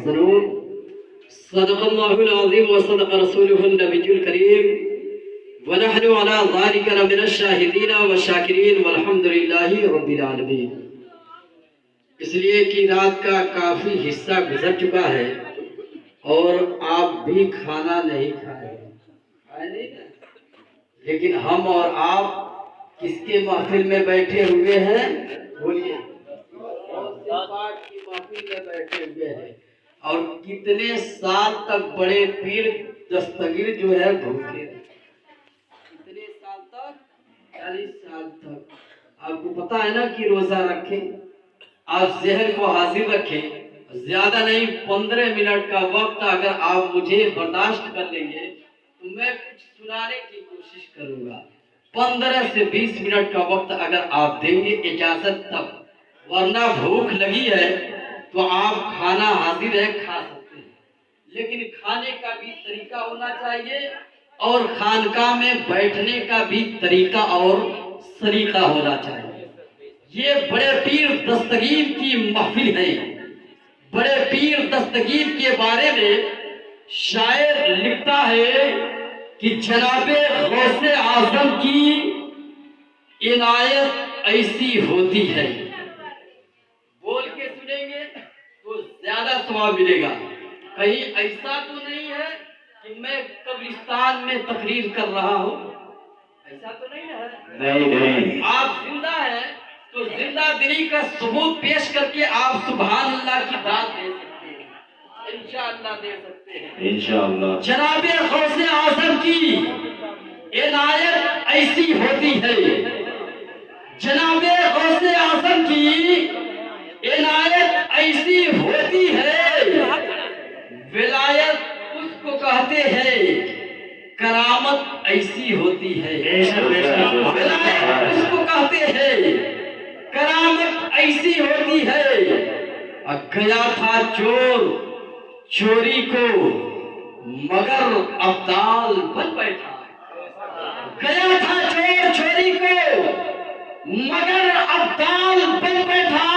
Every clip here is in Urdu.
يحزنون صدق الله العظيم وصدق رسوله النبي الكريم ونحن على ذلك لمن الشاهدين والشاكرين والحمد لله رب العالمين۔ اس لیے کہ رات کا کافی حصہ گزر چکا ہے اور آپ بھی کھانا نہیں کھائے، لیکن ہم اور آپ کس کے محفل میں بیٹھے ہوئے ہیں؟ بولیے، پاک کی محفل میں بیٹھے ہوئے ہیں۔ اور کتنے سال تک بڑے پیر دستگیر جو ہے بھوکے رہے، کتنے سال تک؟ 40 سال تک۔ آپ کو پتا ہے نا کہ روزہ رکھیں، آپ ذہن کو حاضر رکھیں، زیادہ نہیں 15 منٹ کا وقت اگر آپ مجھے برداشت کر لیں گے تو میں کچھ سنانے کی کوشش کروں گا۔ 15 سے 20 منٹ کا وقت اگر آپ دیں گے اجازت تب، ورنہ بھوک لگی ہے تو آپ کھانا حاضر ہے کھا سکتے ہیں، لیکن کھانے کا بھی طریقہ ہونا چاہیے اور خانقاہ میں بیٹھنے کا بھی طریقہ اور سلیقہ ہونا چاہیے۔ یہ بڑے پیر دستگیر کی محفل ہے۔ بڑے پیر دستگیر کے بارے میں شاعر لکھتا ہے کہ جناب غوث اعظم کی عنایت ایسی ہوتی ہے، بول کے سنیں گے تو زیادہ ثواب ملے گا۔ کہیں ایسا تو نہیں ہے کہ میں قبرستان میں تقریر کر رہا ہوں، ایسا تو نہیں ہے؟ نہیں۔ آپ زندہ ہیں تو زندہ دلی کا ثبوت پیش کر کے آپ سبحان اللہ کی داد دے سکتے ہیں، انشاءاللہ دے سکتے ہیں انشاءاللہ۔ جناب غوث اعظم کی عنایت ایسی ہوتی ہے، جناب غوث اعظم کی عنایت ایسی ہوتی ہے، ولایت اس کو کہتے ہیں، کرامت ایسی ہوتی ہے، ولایت اس کو کہتے ہیں، کرامت ایسی ہوتی ہے۔ گیا تھا چور چوری کو مگر ابدال بن بیٹھا، گیا تھا چور چوری کو مگر ابدال بن بیٹھا،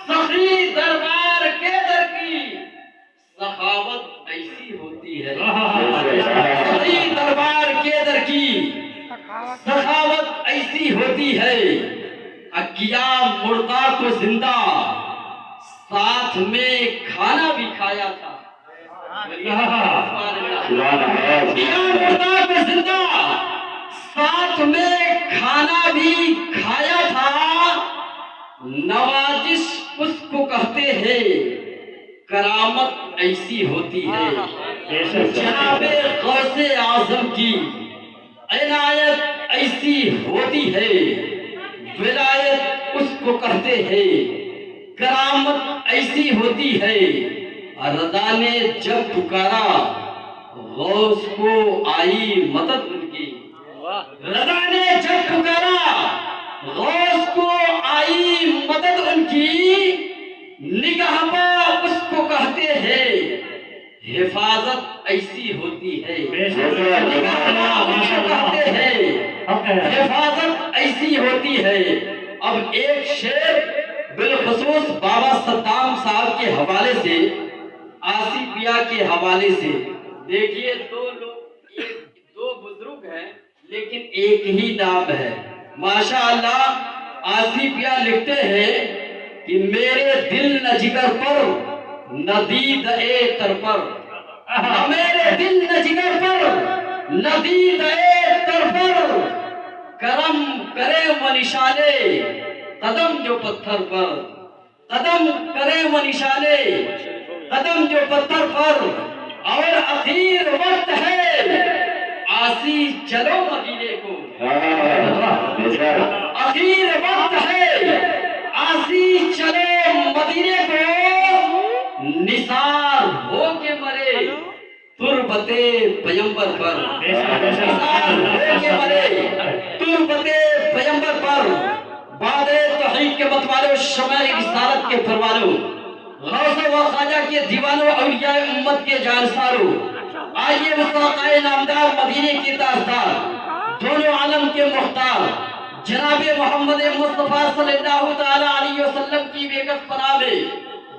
سخی دربار کے در کی سخاوت ایسی ہوتی ہے، سخی دربار کے در کی سخاوت ایسی ہوتی ہے۔ کیا مردہ کو زندہ ساتھ میں کھانا بھی کھایا تھا، کیا مردہ کو زندہ ساتھ میں کھانا بھی کھایا تھا، نوازش اس کو کہتے ہیں، کرامت ایسی ہوتی ہے۔ جناب غوث اعظم کی عنایت ایسی ہوتی ہے، ولایت اس کو کہتے ہیں، کرامت ایسی ہوتی ہے۔ رضا نے جب پکارا غوث کو آئی مدد ان کی، رضا نے جب پکارا غوث کو آئی مدد ان کی، نگہباں اس کو کہتے ہیں، حفاظت ایسی ہوتی ہے، نگہباں اس کو کہتے ہیں، حفاظت ایسی ہوتی ہے۔ اب ایک شعر بالخصوص بابا صدام صاحب کے حوالے سے، آصفیہ کے حوالے سے، دیکھیے دو بزرگ ہیں لیکن ایک ہی نام ہے، ماشاءاللہ۔ آصفیہ لکھتے ہیں کہ میرے دل نہ جگر پر نہ دید اے تر پر، میرے دل نہ جگر پر نہ دید اے تر پر، کرم کرے و نشانے قدم جو پتھر پر، قدم کرے و نشانے قدم جو پتھر پر، اور اخیر وقت ہے آسی چلو مدینے کو، اخیر وقت ہے آسی چلو مدینے کو، نثار ہو کے مرے تربت پیمبر پر، نثار ہو کے مرے تربت پیمبر پر۔ بعد تحقیق کے متوالوں، شمع رسالت کے پروانوں، غوث و خواجہ کے دیوانوں، اولیاء امت کے جانساروں، آئیے مصطفی نامدار مدینے کی تاجدار، دونوں عالم کے مختار، جناب محمد مصطفیٰ صلی اللہ تعالیٰ علیہ وسلم کی بیکس پناہ میں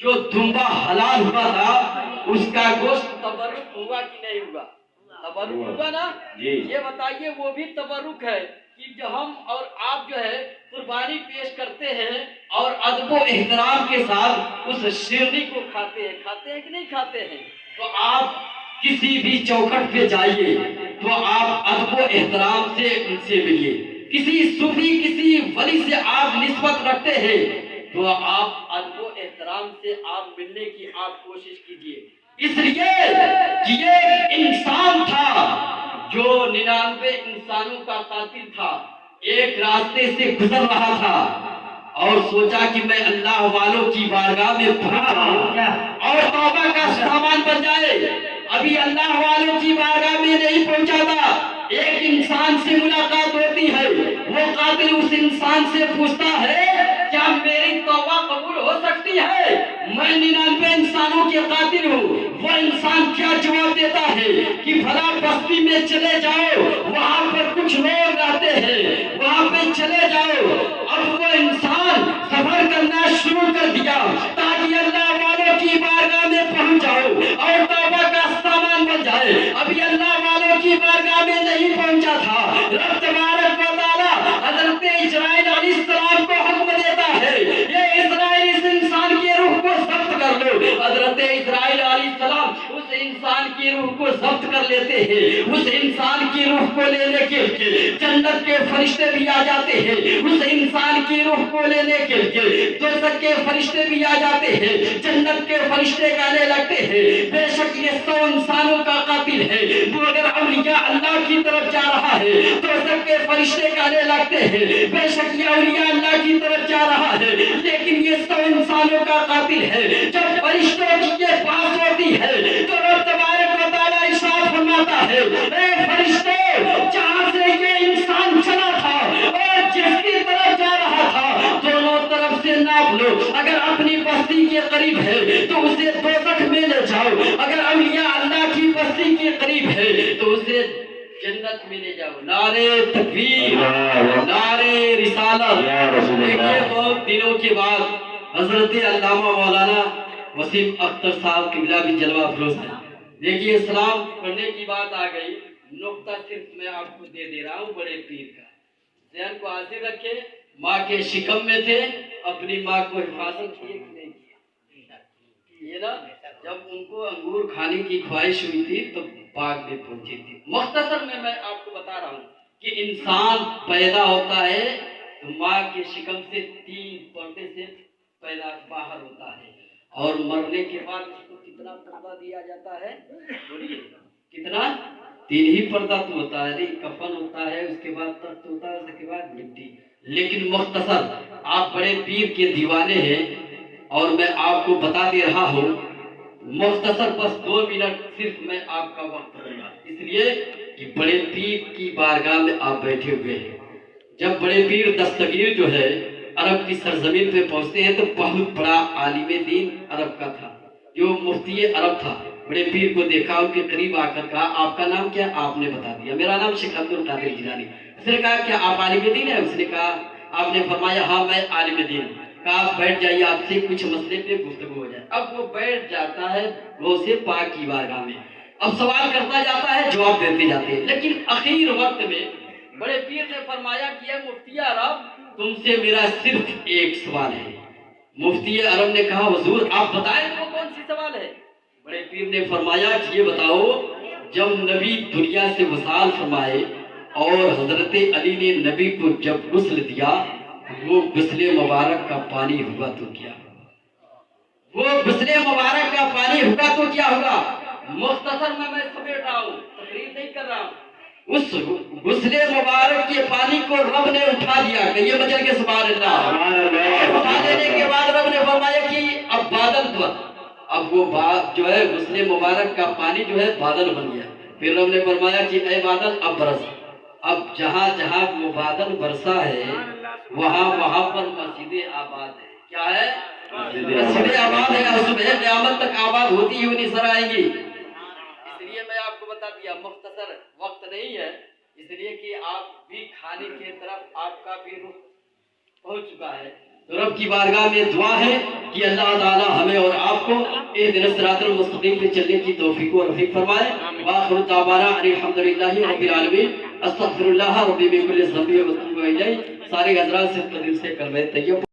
جو دمبا حلال ہوا تھا اس کا گوشت تبرک ہوا کہ نہیں ہوا؟ تبرک ہوگا نا؟ یہ بتائیے وہ بھی تبرک ہے کہ جو ہم اور آپ جو ہے قربانی پیش کرتے ہیں اور ادب و احترام کے ساتھ اس شیرنی کو کھاتے ہیں کہ نہیں کھاتے ہیں؟ تو آپ کسی بھی چوکھٹ پہ جائیے تو آپ ادب و احترام سے ان سے ملیے. کسی صوفی کسی ولی سے آپ نسبت رکھتے ہیں تو آپ ادب و احترام سے آپ ملنے کی آپ کوشش کیجیے. اس لیے کہ یہ انسان تھا جو 99 انسانوں کا قاتل تھا. ایک راستے سے گزر رہا تھا اور سوچا کہ میں اللہ والوں کی بارگاہ میں پہنچا اور توبہ کا سامان بن جائے. ابھی اللہ والوں کی بارگاہ میں نہیں پہنچا تھا. ایک انسان سے ملاقات ہوتی ہے. وہ قاتل اس انسان سے پوچھتا ہے کیا میری توبہ قبول ہو سکتی ہے؟ میں 99 انسانوں کے قاتل ہوں. وہ انسان کیا جواب دیتا ہے کہ فلاں بستی میں چلے جاؤ, وہاں پر کچھ لوگ رہتے ہیں, وہاں پہ چلے جاؤ. اب وہ انسان سفر کرنا شروع کر دیا تاکہ اللہ والوں کی بارگاہ میں پہنچ جاؤ اور توبہ کا سامان بن جائے. ابھی اللہ والوں کی بارگاہ میں نہیں پہنچا تھا. رب تبارک و تعالی حضرت اسرائیل علیہ السلام کو حکم دیتا ہے یہ اسرائیل اس انسان کی روح کو ضبط کر لو. حضرت اسرائیل علیہ السلام اس انسان کی روح کو ضبط کر لیتے ہیں. اس انسان کی روح کو لینے کے لیے جنت کے فرشتے بھی آ جاتے ہیں. اس انسان کی روح کو لینے کے لیے دوزخ کے فرشتے بھی آ جاتے ہیں. جنت کے فرشتے کہنے لگتے ہیں بے شک یہ 100 انسانوں کا قاتل ہے, وہ اگر اولیاء اللہ کی طرف جا رہا ہے. دوزخ کے فرشتے کہنے لگتے ہیں بے شک یہ اولیاء اللہ کی طرف جا رہا ہے لیکن یہ 100 انسانوں کا قاتل ہے. جب فرشتوں کی یہ بات ہوتی ہے تو رب تبارک و تعالیٰ ارشاد فرماتا ہے اے فرشتوں, جہاں سے یہ انسان چلا تھا اور جس کی طرف جا رہا تھا دونوں طرف سے ناپ لو. اگر اپنی بستی کے قریب ہے تو اسے دوزخ میں لے جاؤ. اگر اولیاء اللہ کی بستی کے قریب ہے تو اسے جنت میں لے جاؤ. نعرے تکبیر, نعرے رسالت. دیکھیے بہت دنوں کے بعد حضرت علامہ مولانا وسیم اختر صاحب قبلہ بھی جلوہ افروز ہے. دیکھیے اسلام پڑھنے کی بات آ گئی. نقطہ صرف میں آپ کو دے رہا ہوں بڑے پیر کا. ذہن کو حاضر رکھے. ماں کے شکم میں تھے, اپنی ماں کو حفاظت کیے کہ نہیں کیے؟ یہ نا جب ان کو انگور کھانے کی خواہش ہوئی تھی تو باغ میں پہنچی تھی. مختصر میں آپ کو بتا رہا ہوں کہ انسان پیدا ہوتا ہے تو ماں کے شکم سے 3 پردے سے پیدا باہر ہوتا ہے اور مرنے کے بعد اس کو کتنا پردہ دیا جاتا ہے؟ بولیے کتنا؟ 3 ہی پردہ تو ہوتا ہے. کفن ہوتا ہے, اس کے بعد تخت ہوتا ہے, اس کے بعد مٹی. لیکن مختصر آپ بڑے پیر کے دیوانے ہیں اور میں آپ کو بتا دے رہا ہوں مختصر بس 2 منٹ صرف میں آپ کا وقت دوں گا, اس لیے کہ بڑے پیر کی بارگاہ میں آپ بیٹھے ہوئے ہیں. جب بڑے پیر دستگیر جو ہے عرب کی سرزمین پہ پہنچتے ہیں تو بہت بڑا عالم دین عرب کا تھا جو مفتی عرب تھا. بڑے پیر کو دیکھا, ان کے قریب آ کر کہا آپ کا نام کیا؟ آپ نے بتا دیا میرا نام شیخ عبد القادر جیلانی. اس نے کہا کیا آپ عالم دین ہیں؟ اس نے کہا, آپ نے فرمایا ہاں میں عالم دین ہوں. کہا آپ بیٹھ جائیے, آپ سے کچھ مسئلے پہ گفتگو ہو جائے. اب وہ بیٹھ جاتا ہے غوث پاک کی بارگاہ میں. اب سوال کرتا جاتا ہے, جواب دیتے جاتے ہیں. لیکن اخیر وقت میں بڑے پیر نے فرمایا کہ اے مفتی عرب, تم سے میرا صرف ایک سوال ہے. مفتی عرب نے کہا حضور آپ بتائیں وہ کون سی سوال ہے؟ بڑے پیر نے فرمایا کہ یہ بتاؤ, جب نبی دنیا سے وصال فرمائے اور حضرت علی نے نبی کو جب غسل دیا, وہ غسل مبارک کا پانی ہوا تو کیا؟ وہ غسل مبارک کا پانی ہوا تو کیا ہوگا؟ مختصر میں سمیٹ رہا ہوں, تقریر نہیں کر رہا ہوں. اس غسل مبارک کے پانی کو رب نے اٹھا دیا, کہیے مچل کے سبحان اللہ. اٹھا لینے کے بعد رب نے فرمایا کہ اب بادل پر, اب وہ جو ہے غسل مبارک کا پانی جو ہے بادل بن گیا. پھر رب نے فرمایا کہ اے بادل اب برس. اب جہاں جہاں وہ بادل برسا ہے وہاں پر مسجد آباد ہے. کیا ہے؟ مسجد آباد ہے. اور صبح قیامت تک آباد ہوتی ہی نہیں سر آئیں گی. اس لیے میں آپ کو بتا دیا, مختصر وقت نہیں ہے, اس لیے کہ آپ بھی کھانے کی طرف آپ کا بھی رخ پہنچ چکا ہے. تو رب کی بارگاہ میں دعا ہے کہ اللہ تعالی ہمیں اور آپ کو اہدنا الصراط المستقیم پہ چلنے کی توفیق و رفیق فرمائے. وآخر دعوانا ان الحمدللہ رب العالمین. استغفر اللہ ربی من کل ذنب و اتوب الیہ. سارے حضرات سے دل سے کلمہ طیب